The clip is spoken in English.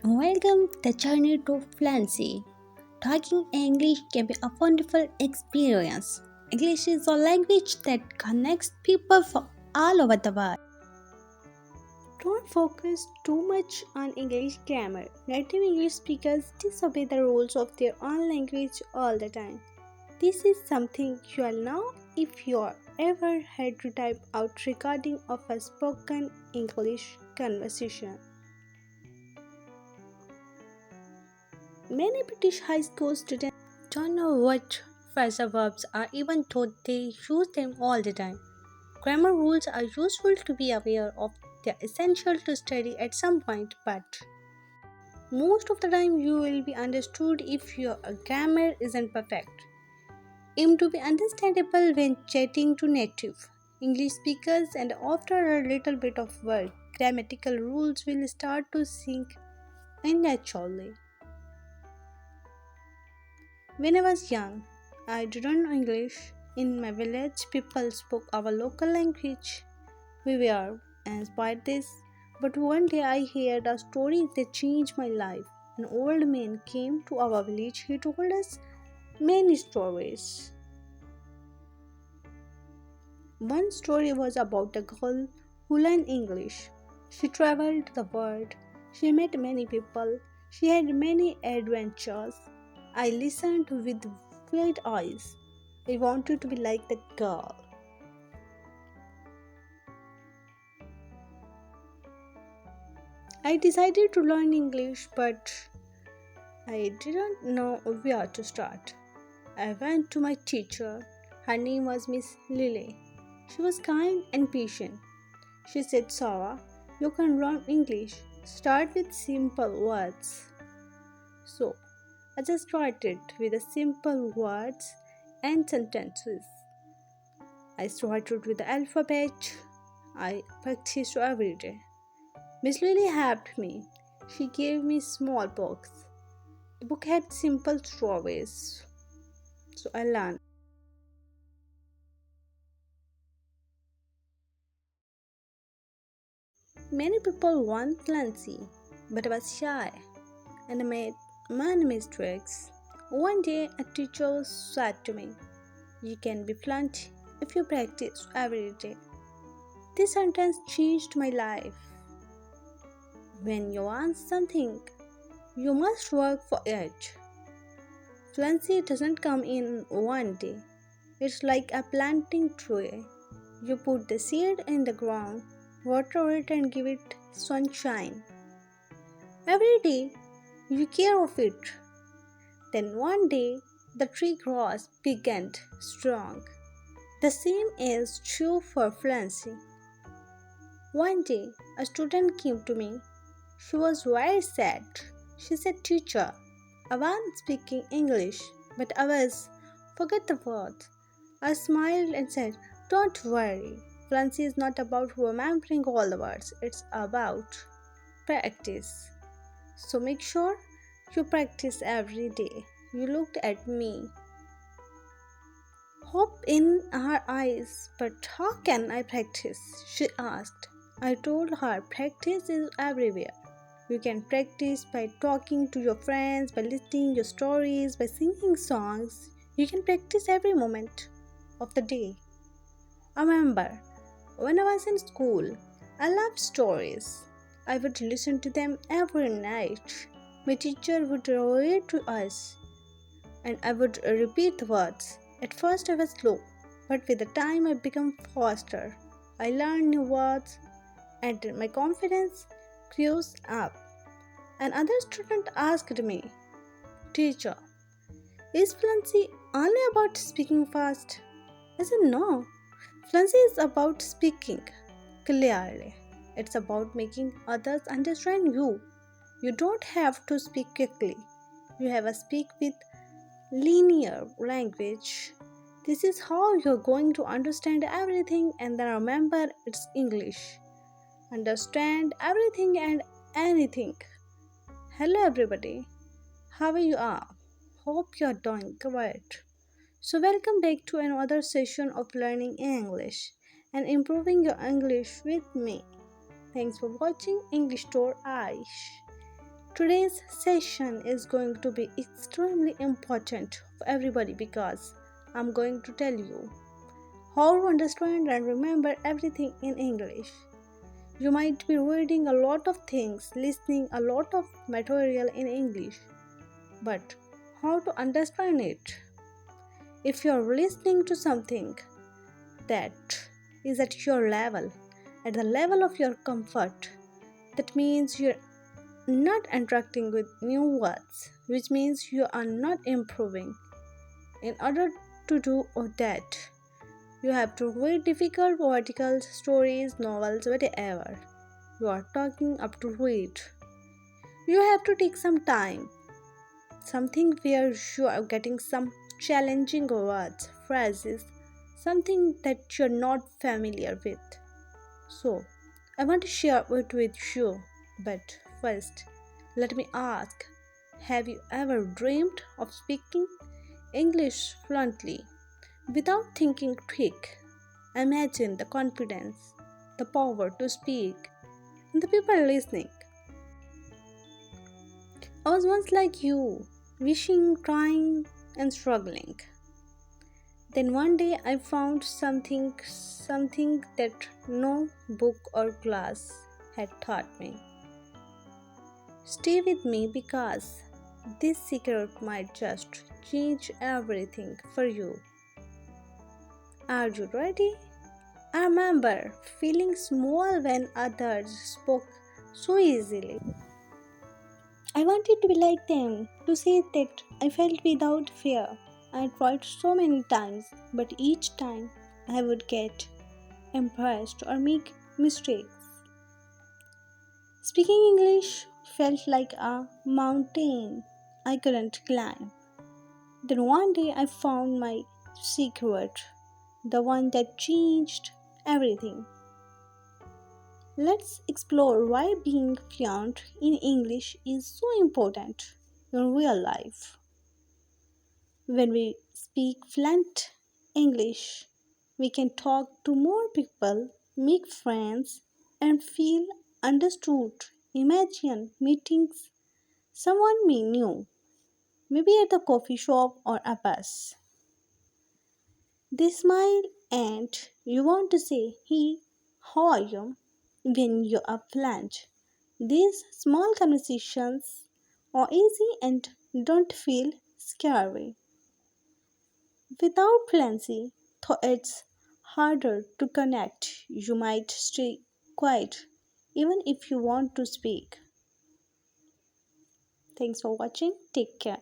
Welcome the journey to Fluency. Talking English can be a wonderful experience. English is a language that connects people from all over the world. Don't focus too much on English grammar. Native English speakers disobey the rules of their own language all the time. This is something you'll know if you ever had to type out recording of a spoken English conversation. Many British high school students Don't know what phrasal verbs are even though they use them all the time. Grammar rules are useful to be aware of. They're essential to study at some point, but most of the time you will be understood if your grammar isn't perfect. Aim to be understandable when chatting to native English speakers, and after a little bit of work, grammatical rules will start to sink in naturally. When I was young, I didn't know English. In my village, people spoke our local language. We were inspired this, but one day I heard a story that changed my life. An old man came to our village. He told us many stories. One story was about a girl who learned English. She traveled the world. She met many people. She had many adventures. I listened with wide eyes. I wanted to be like that girl. I decided to learn English, but I didn't know where to start. I went to my teacher. Her name was Miss Lily. She was kind and patient. She said, Sarah, you can learn English. Start with simple words. So, I just started with the simple words and sentences. I started with the alphabet. I practiced every day. Miss Lily helped me. She gave me small books. The book had simple stories. So I learned. Many people want fluency, but I was shy and I made many mistakes. One day, a teacher said to me, you can be fluent if you practice every day. This sentence changed my life. When you want something, you must work for it. Fluency doesn't come in one day. It's like a planting tree. You put the seed in the ground, water it, and give it sunshine. Every day, you care of it. Then one day, the tree grows big and strong. The same is true for fluency. One day, a student came to me. She was very sad. She said, Teacher, I was speaking English, but I was forget the words. I smiled and said, Don't worry. Fluency is not about remembering all the words, it's about practice. So make sure you practice every day. You looked at me, hope in her eyes. But how can I practice? She asked. I told her practice is everywhere. You can practice by talking to your friends, by listening your stories, by singing songs. You can practice every moment of the day. I remember when I was in school, I loved stories. I would listen to them every night. My teacher would read to us, and I would repeat the words. At first, I was slow, but with the time, I became faster. I learned new words, and my confidence grew up. Another student asked me, Teacher, is fluency only about speaking fast? I said, No. Fluency is about speaking clearly. It's about making others understand you. You don't have to speak quickly. You have to speak with linear language. This is how you're going to understand everything, and then remember it's English. Understand everything and anything. Hello everybody. How are you all? Hope you're doing great. So welcome back to another session of learning English and improving your English with me. Thanks for watching English Store Aish. Today's session is going to be extremely important for everybody because I'm going to tell you how to understand and remember everything in English. You might be reading a lot of things, listening a lot of material in English, but how to understand it? If you're listening to something that is at your level, at the level of your comfort, that means you're not interacting with new words, which means you are not improving. In order to do all that, you have to read difficult articles, stories, novels, whatever you are talking up to read. You have to take some time, something where you are getting some challenging words, phrases, something that you're not familiar with. So, I want to share it with you, but first, let me ask, have you ever dreamed of speaking English fluently without thinking quick? Imagine the confidence, the power to speak, and the people listening. I was once like you, wishing, trying, and struggling. Then one day I found something that no book or class had taught me. Stay with me because this secret might just change everything for you. Are you ready? I remember feeling small when others spoke so easily. I wanted to be like them, to say that I felt without fear. I tried so many times, but each time I would get embarrassed or make mistakes. Speaking English felt like a mountain I couldn't climb. Then one day I found my secret, the one that changed everything. Let's explore why being fluent in English is so important in real life. When we speak fluent English, we can talk to more people, make friends, and feel understood. Imagine meeting someone we knew, maybe at a coffee shop or a bus. They smile and you want to say, "Hey, how are you?" when you are fluent. These small conversations are easy and don't feel scary. Without fluency, though it's harder to connect, you might stay quiet even if you want to speak. Thanks for watching. Take care.